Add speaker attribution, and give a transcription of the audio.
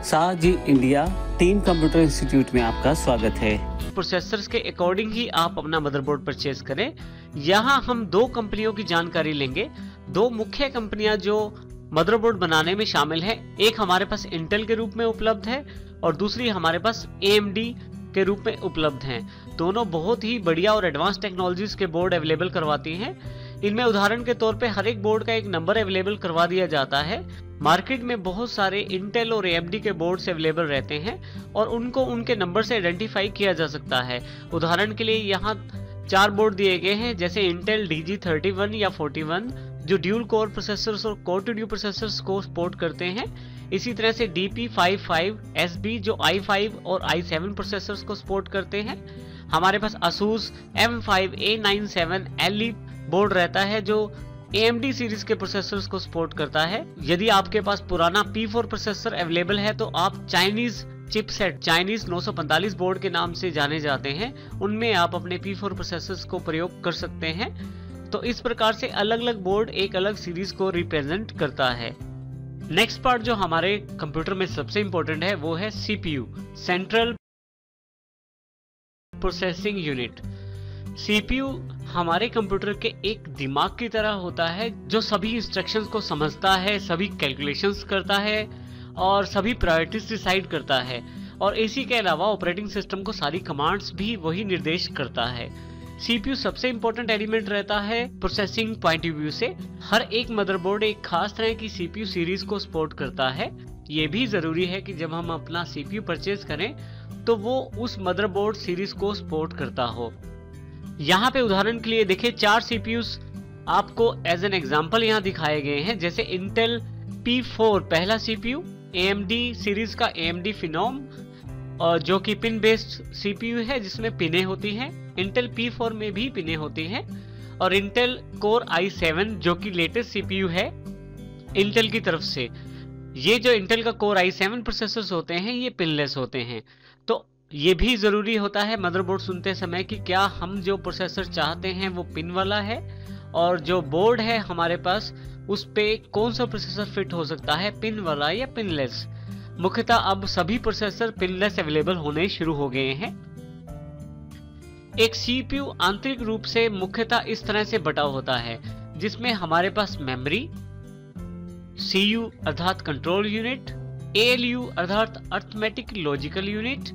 Speaker 1: साजी India team computer institute में आपका स्वागत है।
Speaker 2: प्रोसेसर्स के अकॉर्डिंग ही आप अपना मदरबोर्ड परचेज करें। यहाँ हम दो कंपनियों की जानकारी लेंगे। दो मुख्य कंपनियां जो मदरबोर्ड बनाने में शामिल हैं, एक हमारे पास इंटेल के रूप में उपलब्ध है और दूसरी हमारे पास AMD के रूप में उपलब्ध हैं। दोनों बहुत ही बढ़िया और एडवांस टेक्नोलॉजीज के बोर्ड अवेलेबल करवाती हैं। इनमें उदाहरण के तौर पे हर एक बोर्ड का एक नंबर अवेलेबल करवा दिया जाता है। मार्केट में बहुत सारे इंटेल और AMD के बोर्ड्स अवेलेबल रहते हैं और उनको उनके नंबर से आइडेंटिफाई किया जा सकता है। उदाहरण के लिए यहाँ 4 बोर्ड दिए गए हैं, जैसे इंटेल DG31 या 41 जो ड्यूल कोर प्रोसेसर्स और कोर टू ड्यू प्रोसेसर्स को सपोर्ट करते हैं। इसी तरह से DP55SB जो i5 और i7 प्रोसेसर्स को सपोर्ट करते हैं। हमारे पास ASUS M5A97LE बोर्ड रहता है जो AMD सीरीज के प्रोसेसर्स को सपोर्ट करता है। यदि आपके पास पुराना P4 प्रोसेसर अवेलेबल है तो आप चाइनीज चिपसेट, चाइनीज 945 बोर्ड के नाम से जाने जाते हैं, उनमें आप अपने P4 प्रोसेसर्स को प्रयोग कर सकते हैं। तो इस प्रकार से अलग अलग बोर्ड एक अलग सीरीज को रिप्रेजेंट करता है। नेक्स्ट पार्ट जो हमारे कंप्यूटर में सबसे इंपॉर्टेंट है वो है CPU, central processing unit. CPU हमारे कंप्यूटर के एक दिमाग की तरह होता है जो सभी इंस्ट्रक्शंस को समझता है, सभी कैलकुलेशंस करता है और सभी प्रायोरिटीज डिसाइड करता है। और इसी के अलावा ऑपरेटिंग सिस्टम को सारी कमांड्स भी वही निर्देश करता है। CPU सबसे इंपॉर्टेंट एलिमेंट रहता है प्रोसेसिंग पॉइंट ऑफ व्यू से। हर एक मदरबोर्ड एक खास तरह की CPU सीरीज को सपोर्ट करता है। ये भी जरूरी है कि जब हम अपना CPU परचेज करें तो वो उस मदरबोर्ड सीरीज को सपोर्ट करता हो। यहाँ पे उदाहरण के लिए देखिए 4 CPUs आपको एज एन एग्जांपल यहाँ दिखाए गए हैं, जैसे इंटेल P4 पहला CPU, AMD सीरीज का AMD Phenom और जो कि पिन बेस्ड CPU है जिसमें पिनें होती हैं। इंटेल P4 में भी पिनें होती हैं और इंटेल कोर i7 जो कि लेटेस्ट CPU है इंटेल की तरफ से। ये जो इंटेल का कोर i7 प्रोसेसर्स होते हैं ये पिनलेस होते हैं। तो ये भी जरूरी होता है मदरबोर्ड सुनते समय कि क्या हम जो प्रोसेसर चाहते हैं वो पिन वाला है और जो बोर्ड है हमारे पास उस पे कौन सा प्रोसेसर फिट हो सकता है, पिन वाला या पिनलेस। मुख्यतः अब सभी प्रोसेसर पिनलेस अवेलेबल होने शुरू हो गए हैं। एक CPU आंतरिक रूप से मुख्यतः इस तरह से बटा होता है जिसमें हमारे पास मेमोरी, CU अर्थात कंट्रोल यूनिट, ALU अर्थात अर्थमेटिक लॉजिकल यूनिट,